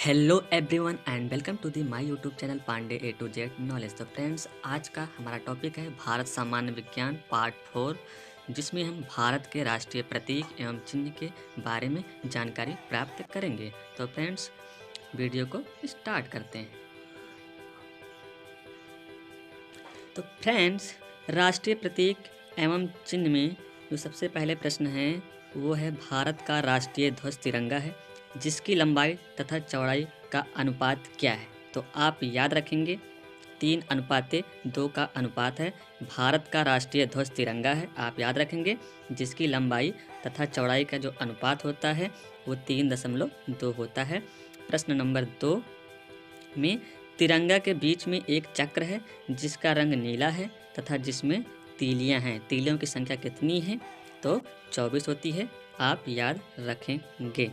Hello everyone and welcome to the my YouTube channel Pandey A to Z knowledge. तो friends, आज का हमारा topic है भारत सामान्य विज्ञान पार्ट 4, जिसमें हम भारत के राष्ट्रीय प्रतीक एवं चिन्ह के बारे में जानकारी प्राप्त करेंगे। तो फ्रेंड्स, वीडियो को स्टार्ट करते हैं। तो फ्रेंड्स, राष्ट्रीय प्रतीक एवं चिन्ह में जो सबसे पहले प्रश्न है वो है भारत का राष्ट्रीय ध्वज तिरंगा है, जिसकी लंबाई तथा चौड़ाई का अनुपात क्या है। तो आप याद रखेंगे 3:2 का अनुपात है। भारत का राष्ट्रीय ध्वज तिरंगा है, आप याद रखेंगे, जिसकी लंबाई तथा चौड़ाई का जो अनुपात होता है वो 3.2 होता है। प्रश्न नंबर 2 में तिरंगा के बीच में एक चक्र है जिसका रंग नीला है तथा जिसमें तीलियां हैं। तीलियों की संख्या कितनी है? तो 24 होती है, आप याद रखेंगे।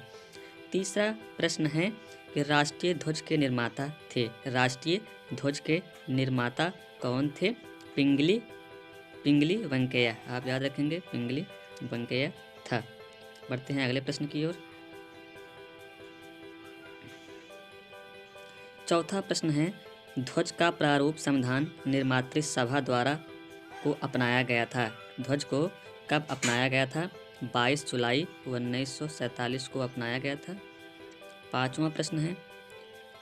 तीसरा प्रश्न है कि राष्ट्रीय ध्वज के निर्माता थे। राष्ट्रीय ध्वज के निर्माता कौन थे? पिंगली वेंकैया, आप याद रखेंगे, पिंगली वेंकैया था। बढ़ते हैं अगले प्रश्न की ओर। चौथा प्रश्न है ध्वज का प्रारूप संविधान निर्मात्री सभा द्वारा को अपनाया गया था। ध्वज को कब अपनाया गया था? 22 जुलाई 1947 को अपनाया गया था। पांचवा प्रश्न है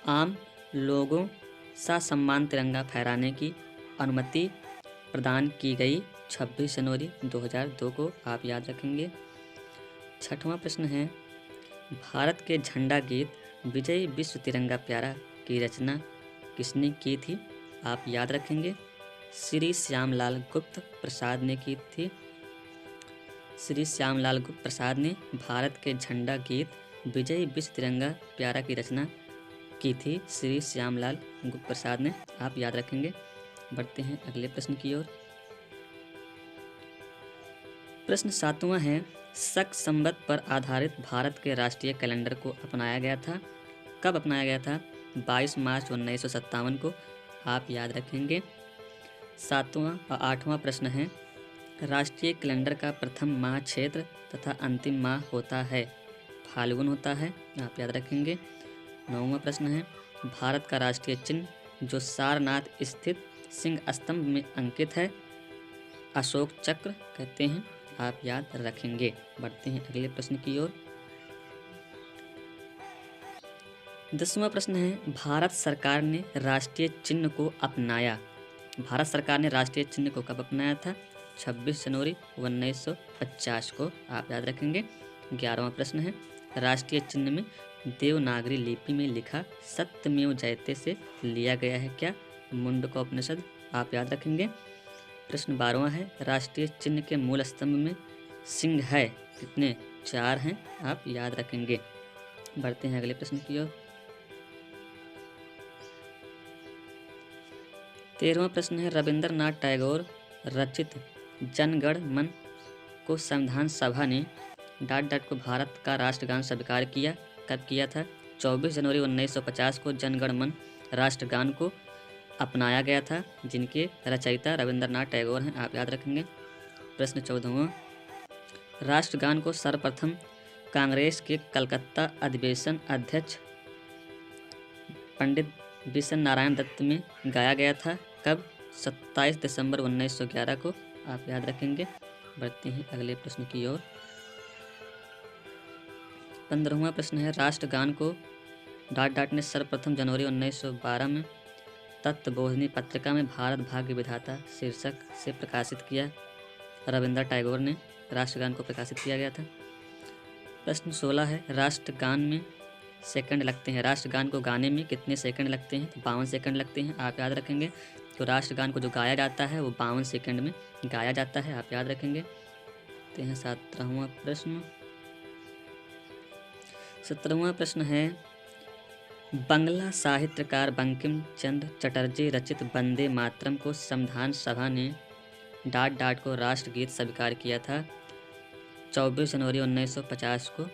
आम लोगों ससम्मान तिरंगा फहराने की अनुमति प्रदान की गई 26 जनवरी 2002 को, आप याद रखेंगे। छठवां प्रश्न है भारत के झंडा गीत विजय विश्व तिरंगा प्यारा की रचना किसने की थी? आप याद रखेंगे, श्री श्यामलाल गुप्त प्रसाद ने की थी। श्री श्यामलाल गुप्त प्रसाद ने भारत के झंडा गीत विजय विश्व तिरंगा प्यारा की रचना की थी। श्री श्यामलाल गुप्त प्रसाद ने, आप याद रखेंगे। बढ़ते हैं अगले प्रश्न की ओर। प्रश्न 7वां है शक संवत पर आधारित भारत के राष्ट्रीय कैलेंडर को अपनाया गया था। कब अपनाया गया था? 22 मार्च 1957 को, आप याद रखेंगे। 8वां प्रश्न है राष्ट्रीय कैलेंडर का प्रथम माह क्षेत्र तथा अंतिम माह होता है फाल्गुन होता है, आप याद रखेंगे। 9वां प्रश्न है भारत का राष्ट्रीय चिन्ह जो सारनाथ स्थित सिंह स्तंभ में अंकित है अशोक चक्र कहते हैं, आप याद रखेंगे। बढ़ते हैं अगले प्रश्न की ओर। 10वां प्रश्न है भारत सरकार ने राष्ट्रीय चिन्ह को अपनाया। भारत सरकार ने राष्ट्रीय चिन्ह को कब अपनाया था? 26 जनवरी 1950 को, आप याद रखेंगे। 11वां प्रश्न है राष्ट्रीय चिन्ह में देवनागरी लिपि में लिखा सत्यमेव जयते से लिया गया है क्या? मुंडकोपनिषद, आप याद रखेंगे। प्रश्न 12वां है राष्ट्रीय चिन्ह के मूल स्तंभ में सिंह है कितने? 4 हैं, आप याद रखेंगे। बढ़ते हैं अगले प्रश्न की ओर। 13वां प्रश्न है रविंद्रनाथ टैगोर रचित जनगण मन को संविधान सभा ने ... को भारत का राष्ट्रगान स्वीकार किया। कब किया था? 24 जनवरी 1950 को जनगण मन राष्ट्रगान को अपनाया गया था, जिनके रचयिता रविंद्रनाथ टैगोर हैं, आप याद रखेंगे। प्रश्न 14वां राष्ट्रगान को सर्वप्रथम कांग्रेस के कलकत्ता अधिवेशन अध्यक्ष पंडित बिशन नारायण दत्त में गाया गया था। कब? 27 दिसंबर 1911 को, आप याद रखेंगे। बढ़ते हैं अगले प्रश्न की ओर। 15वां प्रश्न है राष्ट्रगान को ... ने सर्वप्रथम जनवरी 1912 में तत्वबोधिनी पत्रिका में भारत भाग्य विधाता शीर्षक से प्रकाशित किया। रविंद्र टैगोर ने राष्ट्रगान को प्रकाशित किया गया था। प्रश्न 16 है राष्ट्रगान में सेकंड लगते हैं। राष्ट्रगान को गाने में कितने सेकंड लगते हैं? 52 सेकंड लगते हैं, आप याद रखेंगे। तो राष्ट्रगान को जो गाया जाता है वो 52 सेकंड में गाया जाता है, आप याद रखेंगे। तो यहाँ 17वां प्रश्न। 17वां प्रश्न है बंगला साहित्यकार बंकिम चंद्र चटर्जी रचित वंदे मातरम को संविधान सभा ने ... को राष्ट्रगीत स्वीकार किया था। 24 जनवरी 1950 को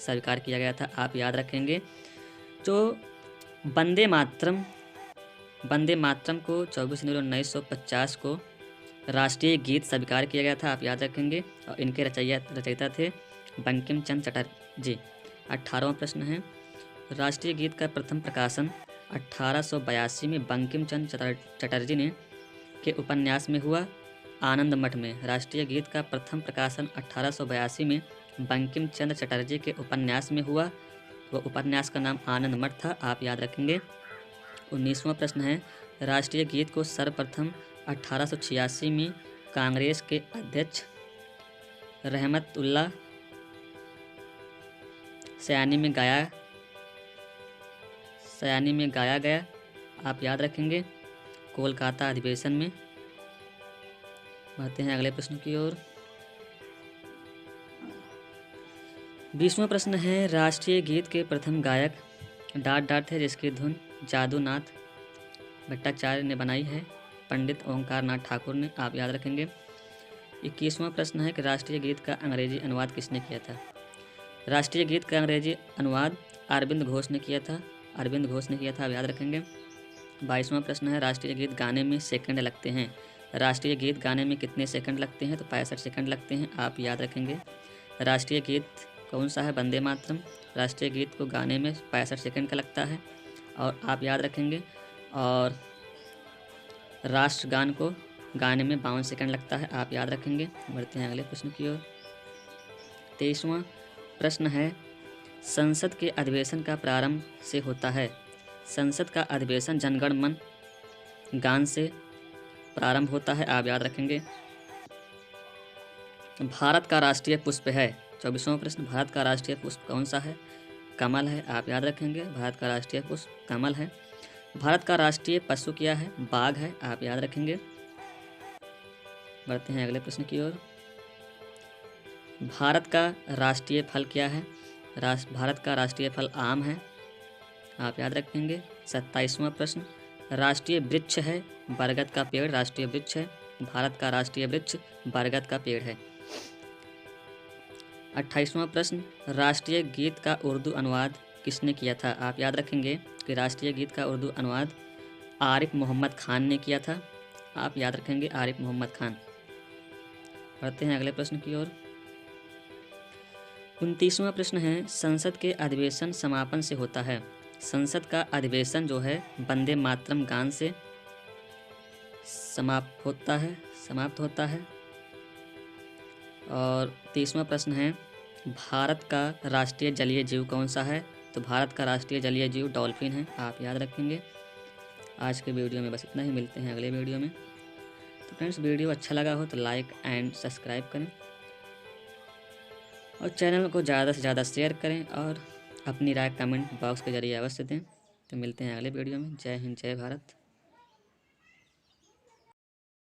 स्वीकार किया गया था, आप याद रखेंगे। जो वंदे मातरम को 24 जनवरी 1950 को राष्ट्रीय गीत स्वीकार किया गया था, आप याद रखेंगे। और इनके रचयिता थे बंकिम चंद्र चटर्जी। 18वां प्रश्न है राष्ट्रीय गीत का प्रथम प्रकाशन 1882 में बंकिम चंद्र चटर्जी ने के उपन्यास में हुआ। आनंद मठ में। राष्ट्रीय गीत का प्रथम प्रकाशन 1882 में बंकिम चंद्र चटर्जी के उपन्यास में हुआ। वह उपन्यास का नाम आनंद मठ था, आप याद रखेंगे। 19वां प्रश्न है, राष्ट्रीय गीत को सर्वप्रथम 1886 में कांग्रेस के अध्यक्ष रहमतुल्लाह सयानी में गाया गया, आप याद रखेंगे, कोलकाता अधिवेशन में। बढ़ते हैं अगले प्रश्न की ओर। 20वां प्रश्न है, राष्ट्रीय गीत के प्रथम गायक डाट डाट थे, जिसकी धुन जादूनाथ भट्टाचार्य ने बनाई है, पंडित ओंकार नाथ ठाकुर ने, आप याद रखेंगे। 21वां प्रश्न है कि राष्ट्रीय गीत का अंग्रेजी अनुवाद किसने किया था। राष्ट्रीय गीत का अंग्रेजी अनुवाद अरविंद घोष ने किया था, आप याद रखेंगे। 22वां प्रश्न है, राष्ट्रीय गीत गाने में सेकंड लगते हैं। राष्ट्रीय गीत गाने में कितने सेकंड लगते हैं, तो 65 सेकंड लगते हैं, आप याद रखेंगे। राष्ट्रीय गीत कौन सा है, वंदे मातरम। राष्ट्रीय गीत को गाने में 65 सेकंड का लगता है, और आप याद रखेंगे। और राष्ट्रगान को गाने में 52 सेकंड लगता है, आप याद रखेंगे। बढ़ते हैं अगले प्रश्न की ओर। 23वां प्रश्न है, संसद के अधिवेशन का प्रारंभ से होता है। संसद का अधिवेशन जनगण मन गान से प्रारंभ होता है, आप याद रखेंगे। भारत का राष्ट्रीय पुष्प है। 24वां प्रश्न, भारत का राष्ट्रीय पुष्प कौन सा है, कमल है, आप याद रखेंगे। भारत का राष्ट्रीय पुष्प कमल है। भारत का राष्ट्रीय पशु क्या है, बाघ है, आप याद रखेंगे। बढ़ते हैं अगले प्रश्न की ओर। भारत का राष्ट्रीय फल क्या है। भारत का राष्ट्रीय फल आम है, आप याद रखेंगे। 27वां प्रश्न, राष्ट्रीय वृक्ष है बरगद का पेड़, राष्ट्रीय वृक्ष है। भारत का राष्ट्रीय वृक्ष बरगद का पेड़ है। 28वां प्रश्न, राष्ट्रीय गीत का उर्दू अनुवाद किसने किया था। आप याद रखेंगे कि राष्ट्रीय गीत का उर्दू अनुवाद आरिफ मोहम्मद खान ने किया था, आप याद रखेंगे, आरिफ मोहम्मद खान। बढ़ते हैं अगले प्रश्न की ओर। 29वां प्रश्न है, संसद के अधिवेशन समापन से होता है। संसद का अधिवेशन जो है वंदे मातरम गान से समाप्त होता है। और 30वां प्रश्न है, भारत का राष्ट्रीय जलीय जीव कौन सा है। तो भारत का राष्ट्रीय जलीय जीव डॉल्फिन है, आप याद रखेंगे। आज के वीडियो में बस इतना ही, मिलते हैं अगले वीडियो में। तो फ्रेंड्स, वीडियो अच्छा लगा हो तो लाइक एंड सब्सक्राइब करें, और चैनल को ज़्यादा से ज़्यादा शेयर करें, और अपनी राय कमेंट बॉक्स के जरिए अवश्य दें। तो मिलते हैं अगले वीडियो में। जय हिंद, जय भारत।